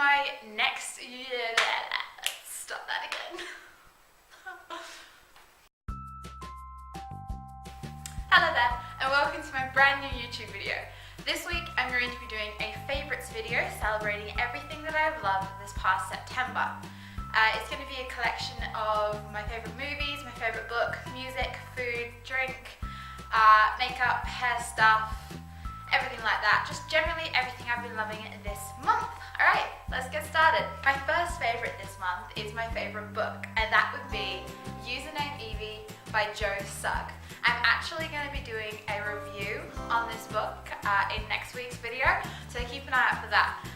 my next... Let's start that again. Hello there, and welcome to my brand new YouTube video. This week I'm going to be doing a favourites video celebrating everything that I have loved this past September. It's going to be a collection of my favourite movies, my favourite book, music, food, drink, makeup, hair stuff, everything like that. Just generally everything I've been loving this month. Alright, let's get started. My first favourite this month is my favourite book, and that would be Username Evie by Joe Sugg. I'm actually going to be doing a review on this book in next week's video, so keep an eye out for that.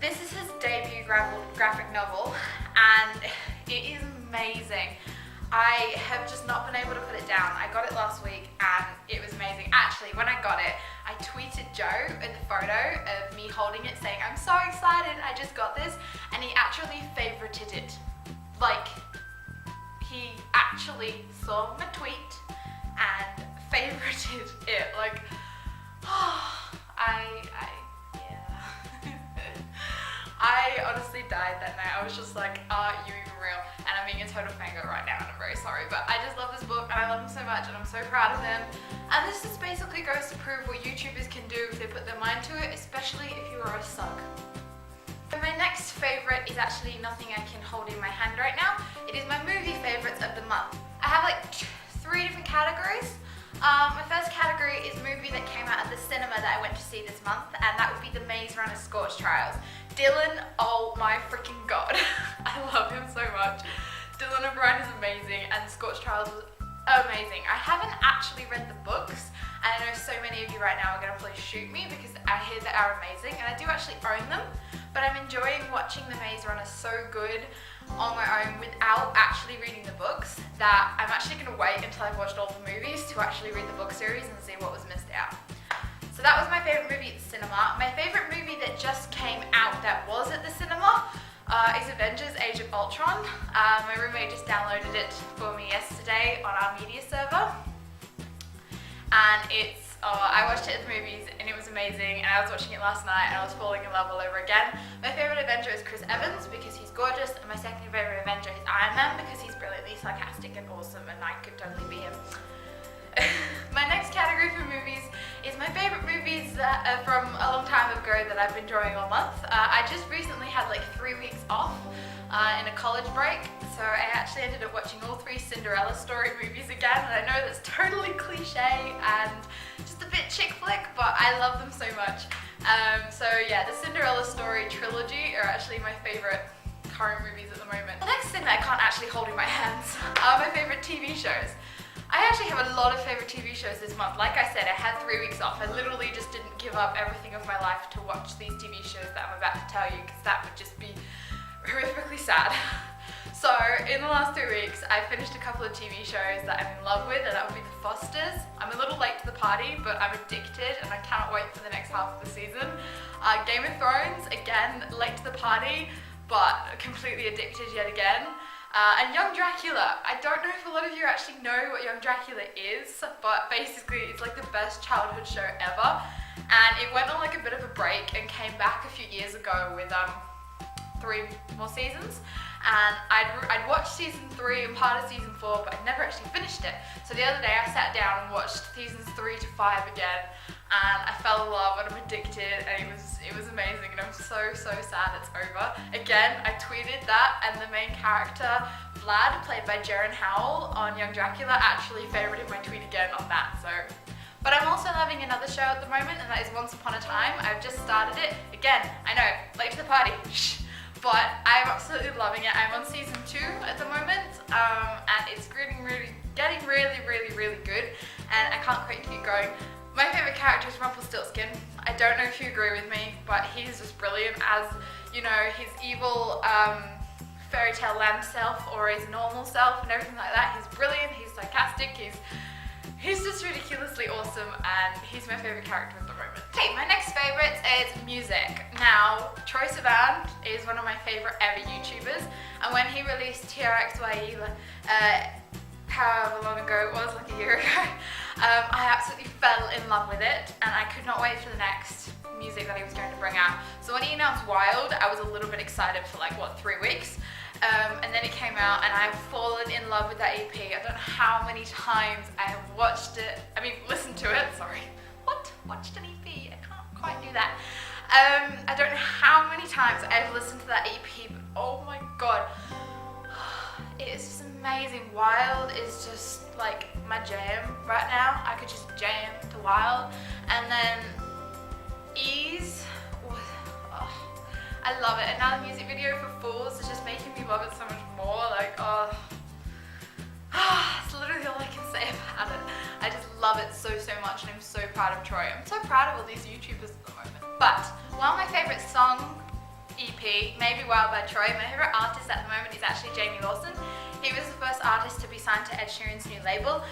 This is his debut graphic novel, and it is amazing. I have just not been able to put it down. I got it last week and it was amazing. Actually, when I got it, I tweeted Joe at the photo of me holding it saying, "I'm so excited, I just got this," and he actually favorited it. Like, he actually saw my tweet and favorited it. Like, I honestly died that night. I was just like, are you even real? And I'm being a total fangirl right now and I'm very sorry, but I just love this book and I love him so much and I'm so proud of him. And this just basically goes to prove what YouTubers can do if they put their mind to it, especially if you are a Sugg. So my next favourite is actually nothing I can hold in my hand right now. It is my movie favourites of the month. I have like 3 different categories. My first category is a movie that came out at the cinema that I went to see this month, and that would be the Maze Runner Scorch Trials. Dylan, oh my freaking god. I love him so much. Dylan O'Brien is amazing, and the Scorch Trials was amazing. I haven't actually read the books, and I know so many of you right now are going to probably shoot me because I hear they are amazing, and I do actually own them, but I'm enjoying watching the Maze Runner so good on my own without actually reading the books that I'm actually going to wait until I've watched all the movies to actually read the book series and see what was missed out. So that was my favourite movie at the cinema. My favourite movie that just came out that was at the cinema is Avengers Age of Ultron. My roommate just downloaded it for me yesterday on our media server, and I watched it at the movies and it was amazing, and I was watching it last night and I was falling in love all over again. My favourite Avenger is Chris Evans because he's gorgeous, and my second favourite Avenger is Iron Man because he's brilliantly sarcastic and awesome and I could totally be him. My next category for movies is my favourite movies from a long time ago that I've been enjoying all month. I just recently had like 3 weeks off in a college break, so I actually ended up watching all 3 Cinderella story movies again, and I know that's totally cliche and just a bit chick flick, but I love them so much. So yeah, the Cinderella story trilogy are actually my favourite current movies at the moment. The next thing that I can't actually hold in my hands are my favourite TV shows. I actually have a lot of favourite TV shows this month. Like I said, I had 3 weeks off. I literally just didn't give up everything of my life to watch these TV shows that I'm about to tell you, because that would just be horrifically sad. So in the last 2 weeks, I finished a couple of TV shows that I'm in love with, and that would be The Fosters. I'm a little late to the party, but I'm addicted and I cannot wait for the next half of the season. Game of Thrones, again, late to the party, but completely addicted yet again. And Young Dracula. I don't know if a lot of you actually know what Young Dracula is, but basically it's like the best childhood show ever. And it went on like a bit of a break and came back a few years ago with 3 more seasons. And I'd watched season 3 and part of season 4, but I'd never actually finished it. So the other day I sat down and watched seasons 3 to 5 again, and I fell in love and I'm addicted, and it was amazing, and I'm so sad it's over. Again, I tweeted that, and the main character, Vlad, played by Jaren Howell on Young Dracula, actually favorited my tweet again on that, so. But I'm also loving another show at the moment, and that is Once Upon a Time. I've just started it. Again, I know, late to the party, but I'm absolutely loving it. I'm on season 2 at the moment, and it's getting really good, and I can't quite keep going. My favourite character is Rumpelstiltskin. I don't know if you agree with me, but he's just brilliant as, you know, his evil fairy tale land self or his normal self and everything like that. He's brilliant, he's sarcastic, he's just ridiculously awesome, and he's my favourite character at the moment. Okay, my next favourite is music. Now, Troye Sivan is one of my favourite ever YouTubers, and when he released TRXYE, however long ago it was, like a year ago, I absolutely fell in love with it, and I could not wait for the next music that he was going to bring out. So when he announced Wild, I was a little bit excited for like, what, 3 weeks? And then it came out and I've fallen in love with that EP. I don't know how many times I have watched it, listened to it, sorry. What? Watched an EP? I can't quite do that. I don't know how many times I've listened to that EP, but oh my god. It is just amazing. Wild is just like my jam right now. I could just jam to Wild. And then Ease, I love it. And now the music video for Fools is just making me love it so much more. Like, it's literally all I can say about it. I just love it so much, and I'm so proud of Troy. I'm so proud of all these YouTubers at the moment. But while my favorite song EP, maybe Wild by Troy, my favorite artist at the moment is actually Lawson. He was the first artist to be signed to Ed Sheeran's new label,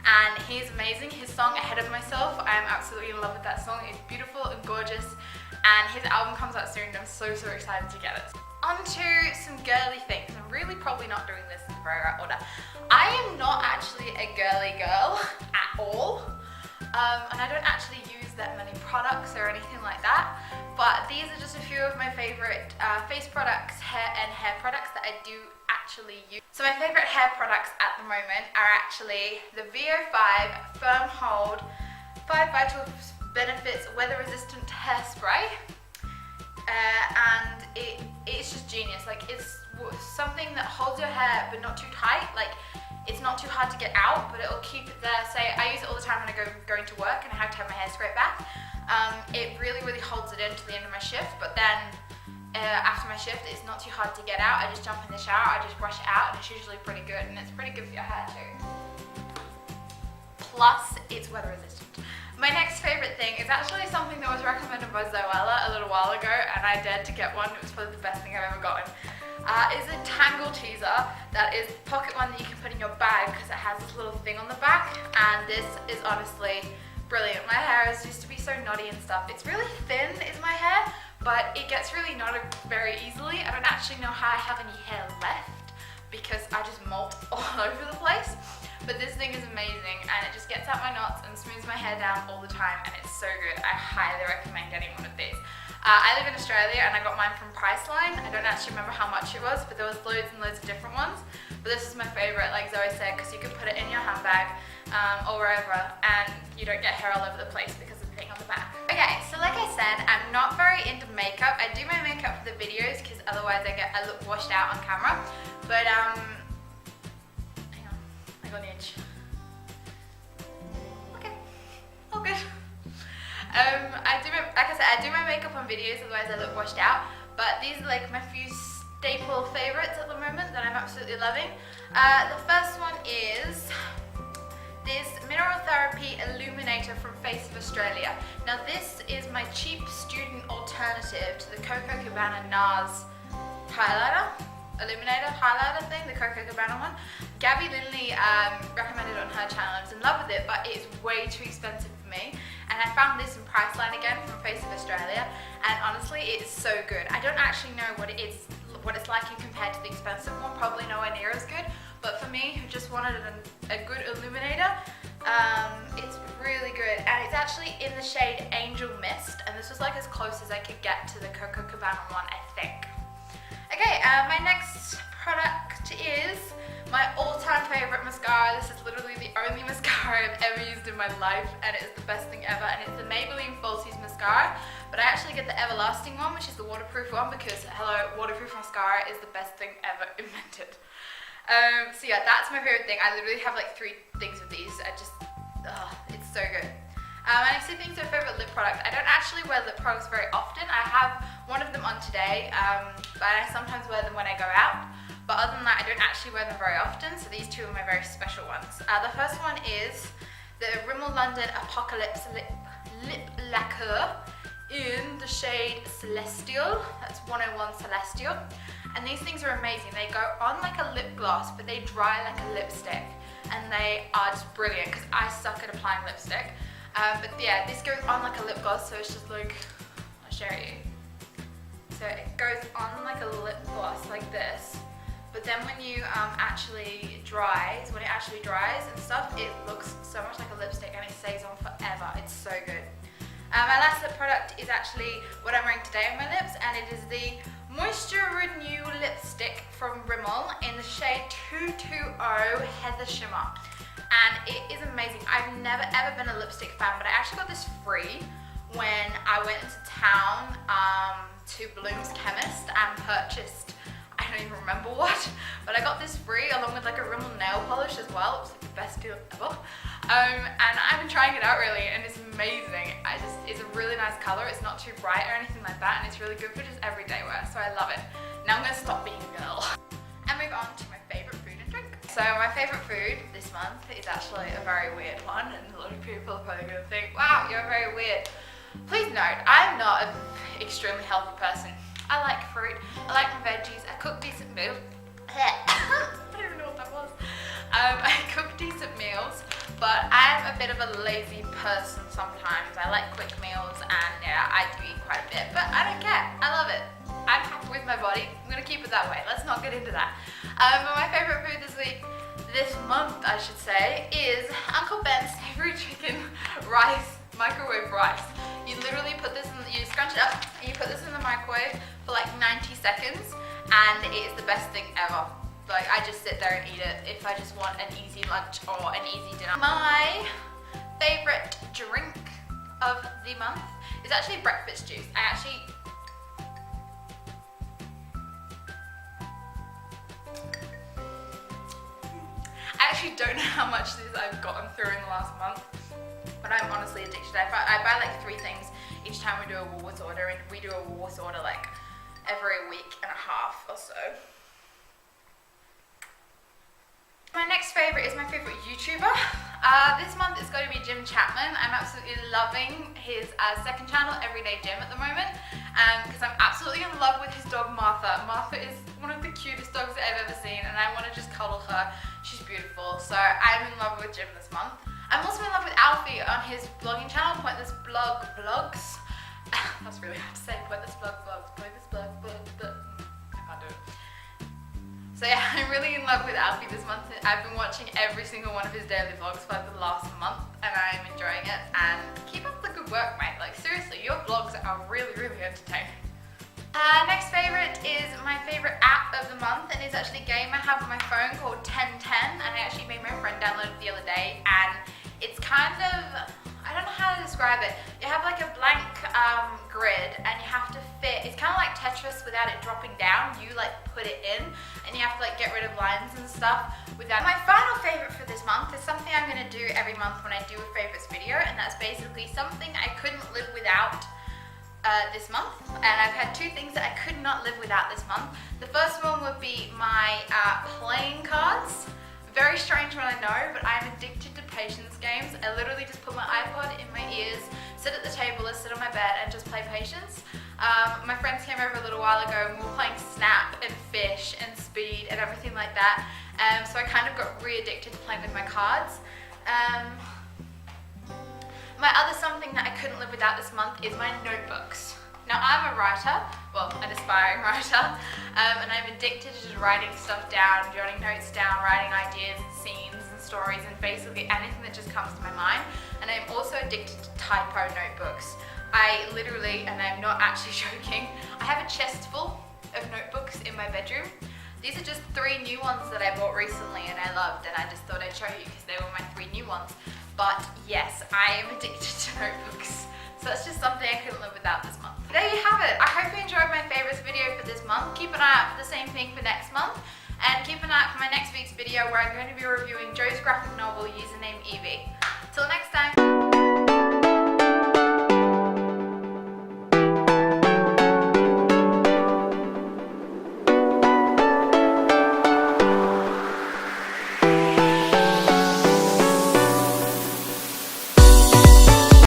and he's amazing. His song Ahead of Myself, I am absolutely in love with that song. It's beautiful and gorgeous, and his album comes out soon, and I'm so excited to get it. On to some girly things. I'm really probably not doing this in the very right order. I am not actually a girly girl at all, and I don't actually use that many products or anything like that, but these are just a few of my favorite face products, hair products that I do actually use. So my favorite hair products at the moment are actually the VO5 Firm Hold 5 Vital Benefits Weather Resistant Hairspray, and it's just genius. Like, it's something that holds your hair but not too tight. Like, it's not too hard to get out, but it'll keep it there. Say, I use it all the time when I going to work and I have to have my hair scraped back. It really holds it in to the end of my shift, but then after my shift, it's not too hard to get out. I just jump in the shower, I just brush it out, and it's usually pretty good, and it's pretty good for your hair too. Plus, it's weather resistant. My next favorite thing is actually something that was recommended by Zoella a little while ago, and I dared to get one. It was probably the best thing I've ever gotten. Is a tangle teaser that is the pocket one that you can put in your bag because it has this little thing on the back, and this is honestly brilliant. My hair used to be so knotty and stuff. It's really thin is my hair, but it gets really knotted very easily. I don't actually know how I have any hair left because I just molt all over the place. But this thing is amazing, and it just gets out my knots and smooths my hair down all the time, and it's so good. I highly recommend getting one of these. I live in Australia and I got mine from Priceline. I don't actually remember how much it was, but there was loads and loads of different ones. But this is my favorite, like Zoe said, because you can put it in your handbag or wherever, and you don't get hair all over the place because of the thing on the back. Okay, so like I said, I'm not very into makeup. I do my makeup for the videos because otherwise I look washed out on camera. But hang on, I got an itch. Okay, all good. I do my makeup on videos, otherwise I look washed out. But these are like my few staple favorites at the moment that I'm absolutely loving. The first one is this Mineral Therapy Illuminator from Faves of Australia. Now this is my cheap student alternative to the Coco Cabana NARS Illuminator highlighter thing, the Coco Cabana one. Gabby Linley recommended it on her channel. I was in love with it, but it's way too expensive for me. And I found this in Priceline again from Faves of Australia, and honestly, it's so good. I don't actually know what it's like in compared to the expensive one, probably nowhere near as good. But for me, who just wanted a good illuminator, it's really good. And it's actually in the shade Angel Mist, and this was like as close as I could get to the Coco Cabana one, I think. Okay, my next product is my all-time favorite mascara. This is literally the only mascara I've ever used in my life, and it is the best thing ever, and it's the Maybelline Falsies mascara. But I actually get the everlasting one, which is the waterproof one, because hello, waterproof mascara is the best thing ever invented. So yeah, that's my favorite thing. I literally have like 3 things of these. It's so good. And I see things are a favorite lip product. I don't actually wear lip products very often. I have one of them on today, but I sometimes wear them when I go out. But other than that, I don't actually wear them very often, so these 2 are my very special ones. The first one is the Rimmel London Apocalypse Lip Lacquer in the shade Celestial. That's 101 Celestial. And these things are amazing. They go on like a lip gloss, but they dry like a lipstick. And they are just brilliant, because I suck at applying lipstick. But yeah, this goes on like a lip gloss, so it's just like, I'll show you. So it goes on like a lip gloss like this, but then when you when it actually dries and stuff, it looks so much like a lipstick, and it stays on forever. It's so good. My last lip product is actually what I'm wearing today on my lips, and it is the Moisture Renew lipstick from Rimmel in the shade 220 Heather Shimmer. And it is amazing. I've never ever been a lipstick fan, but I actually got this free when I went into town to Bloom's Chemist and purchased, I don't even remember what, but I got this free along with like a Rimmel nail polish as well. It was like the best deal ever. And I've been trying it out really, and it's amazing. It's a really nice color. It's not too bright or anything like that, and it's really good for just everyday wear, so I love it. Now I'm gonna stop being a girl and move on to my favorite food and drink. So my favorite food this month is actually a very weird one, and a lot of people are probably gonna think, wow, you're very weird. Please note, I'm not an extremely healthy person. I like fruit, I like my veggies, I cook decent meals. I don't even know what that was. I cook decent meals, but I'm a bit of a lazy person sometimes. I like quick meals, and yeah, I do eat quite a bit, but I don't care. I love it. I'm happy with my body. I'm gonna keep it that way. Let's not get into that. But my favorite food this month, I should say, is Uncle Ben's favorite chicken rice, microwave rice. You literally put this in, you scrunch it up, and you put this in the microwave for like 90 seconds, and it is the best thing ever. Like, I just sit there and eat it if I just want an easy lunch or an easy dinner. My favorite drink of the month is actually breakfast juice. I actually don't know how much this I've gotten through in the last month, but I'm honestly addicted. I buy like 3 things each time we do a Woolworths order, and we do a Woolworths order like every week and a half or so. My next favorite is my favorite YouTuber. This month it's going to be Jim Chapman. I'm absolutely loving his second channel, Everyday Jim, at the moment, because I'm absolutely in love with his dog Martha. Martha is one of the cutest dogs that I've ever seen, and I want to just cuddle her. She's beautiful, so I'm in love with Jim this month. I'm also in love with Alfie on his blogging channel, Pointless Vlogs. That's really hard to say, Pointless Vlogs, Pointless Vlogs. I can't do it. So yeah, I'm really in love with Alfie this month. I've been watching every single one of his daily vlogs for the last month, and I'm enjoying it. And keep up the good work, mate. Like, seriously, your vlogs are really, really entertaining. Next favorite is my favorite app of the month, and it's actually a game I have on my phone called 1010, and I actually made my friend download it the other day, and it's kind of, I don't know how to describe it. You have like a blank grid, and you have to fit, it's kind of like Tetris without it dropping down. You like put it in, and you have to like get rid of lines and stuff without. My final favorite for this month is something I'm going to do every month when I do a favorites video, and that's basically something I couldn't live without this month. And I've had 2 things that I could not live without this month. The first one would be my playing cards. Very strange one, I know, but I'm addicted to patience games. I literally just put my iPod in my ears, sit at the table or sit on my bed and just play patience. My friends came over a little while ago and we were playing Snap and Fish and Speed and everything like that. So I kind of got re-addicted to playing with my cards. My other something that I couldn't live without this month is my notebooks. Now, I'm a writer, well, an aspiring writer, and I'm addicted to just writing stuff down, jotting notes down, writing ideas and scenes and stories and basically anything that just comes to my mind. And I'm also addicted to typo notebooks. I literally, and I'm not actually joking, I have a chest full of notebooks in my bedroom. These are just 3 new ones that I bought recently and I loved, and I just thought I'd show you because they were my 3 new ones. But yes, I am addicted to notebooks. So that's just something I couldn't live without this month. There you have it. I hope you enjoyed my favorites video for this month. Keep an eye out for the same thing for next month. And keep an eye out for my next week's video where I'm going to be reviewing Joe's graphic novel, username Evie.